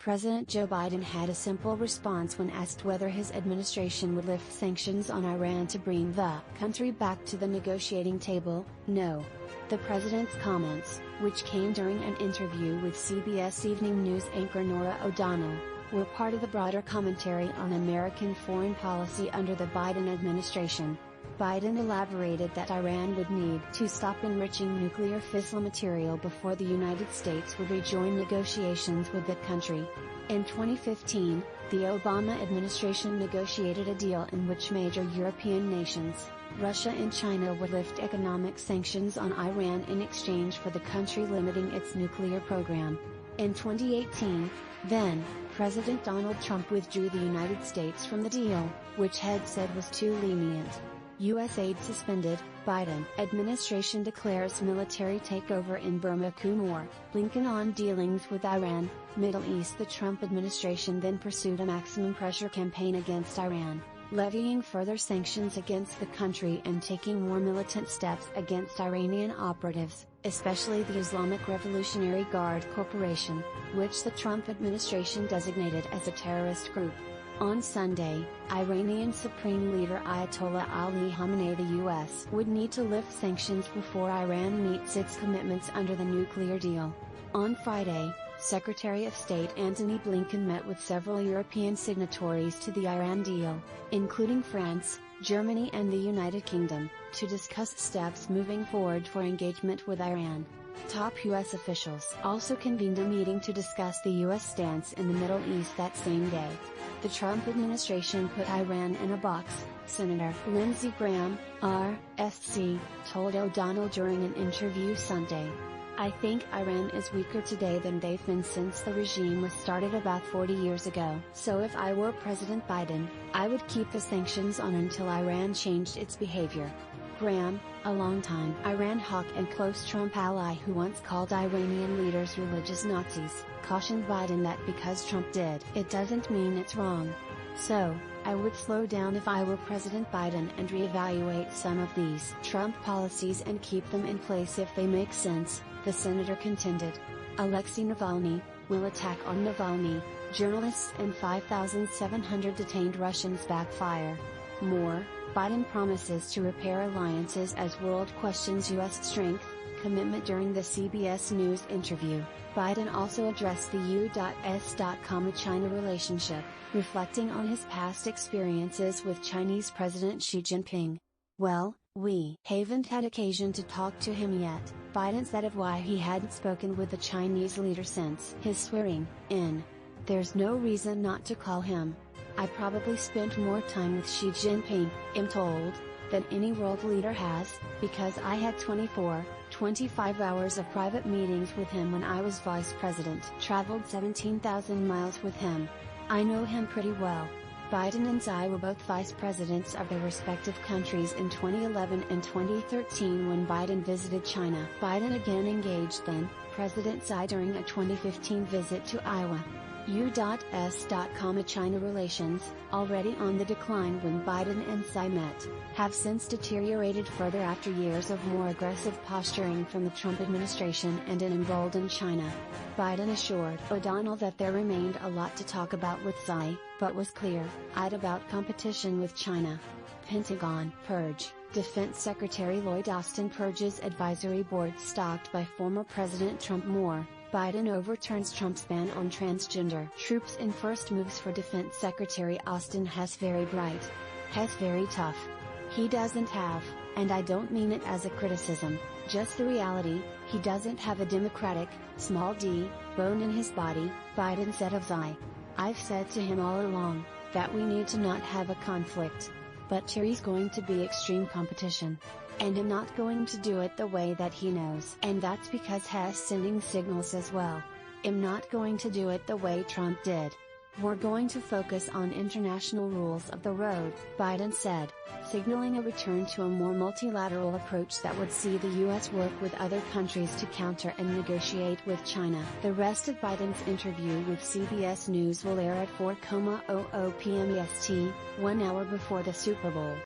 President Joe Biden had a simple response when asked whether his administration would lift sanctions on Iran to bring the country back to the negotiating table: no. The president's comments, which came during an interview with CBS Evening News anchor Nora O'Donnell, were part of the broader commentary on American foreign policy under the Biden administration. Biden elaborated that Iran would need to stop enriching nuclear fissile material before the United States would rejoin negotiations with the country. In 2015, the Obama administration negotiated a deal in which major European nations, Russia and China, would lift economic sanctions on Iran in exchange for the country limiting its nuclear program. In 2018, then, President Donald Trump withdrew the United States from the deal, which had said was too lenient. U.S. aid suspended, Biden administration declares military takeover in Burma coup more, Blinken on dealings with Iran, Middle East. The Trump administration then pursued a maximum pressure campaign against Iran, levying further sanctions against the country and taking more militant steps against Iranian operatives, especially the Islamic Revolutionary Guard Corporation, which the Trump administration designated as a terrorist group. On Sunday, Iranian Supreme Leader Ayatollah Ali Khamenei the U.S. would need to lift sanctions before Iran meets its commitments under the nuclear deal. On Friday, Secretary of State Antony Blinken met with several European signatories to the Iran deal, including France, Germany and the United Kingdom, to discuss steps moving forward for engagement with Iran. Top U.S. officials also convened a meeting to discuss the U.S. stance in the Middle East that same day. The Trump administration put Iran in a box, Senator Lindsey Graham, RSC, told O'Donnell during an interview Sunday. I think Iran is weaker today than they've been since the regime was started about 40 years ago. So if I were President Biden, I would keep the sanctions on until Iran changed its behavior. Graham, a longtime Iran hawk and close Trump ally who once called Iranian leaders religious Nazis, cautioned Biden that because Trump did it doesn't mean it's wrong. So, I would slow down if I were President Biden and reevaluate some of these Trump policies and keep them in place if they make sense, the senator contended. Alexei Navalny, will attack on Navalny, journalists and 5,700 detained Russians backfire. More, Biden promises to repair alliances as world questions U.S. strength, commitment. During the CBS News interview, Biden also addressed the U.S.-China relationship, reflecting on his past experiences with Chinese President Xi Jinping. Well, we haven't had occasion to talk to him yet, Biden said of why he hadn't spoken with the Chinese leader since his swearing in. There's no reason not to call him. I probably spent more time with Xi Jinping, I'm told, than any world leader has, because I had 25 hours of private meetings with him when I was vice president. Traveled 17,000 miles with him. I know him pretty well. Biden and Xi were both vice presidents of their respective countries in 2011 and 2013 when Biden visited China. Biden again engaged then President Xi during a 2015 visit to Iowa. U.S.-China relations, already on the decline when Biden and Xi met, have since deteriorated further after years of more aggressive posturing from the Trump administration and an emboldened China. Biden assured O'Donnell that there remained a lot to talk about with Xi, but was clear-eyed about competition with China. Pentagon purge. Defense Secretary Lloyd Austin purges advisory board stocked by former President Trump. More, Biden overturns Trump's ban on transgender troops in first moves for Defense Secretary Austin. Has very bright. Has very tough. He doesn't have, and I don't mean it as a criticism, just the reality, he doesn't have a Democratic, small d, bone in his body, Biden said of Xi. I've said to him all along, that we need to not have a conflict. But he's going to be extreme competition. And I'm not going to do it the way that he knows. And that's because he's sending signals as well. I'm not going to do it the way Trump did. We're going to focus on international rules of the road, Biden said, signaling a return to a more multilateral approach that would see the U.S. work with other countries to counter and negotiate with China. The rest of Biden's interview with CBS News will air at 4:00 p.m. EST, 1 hour before the Super Bowl.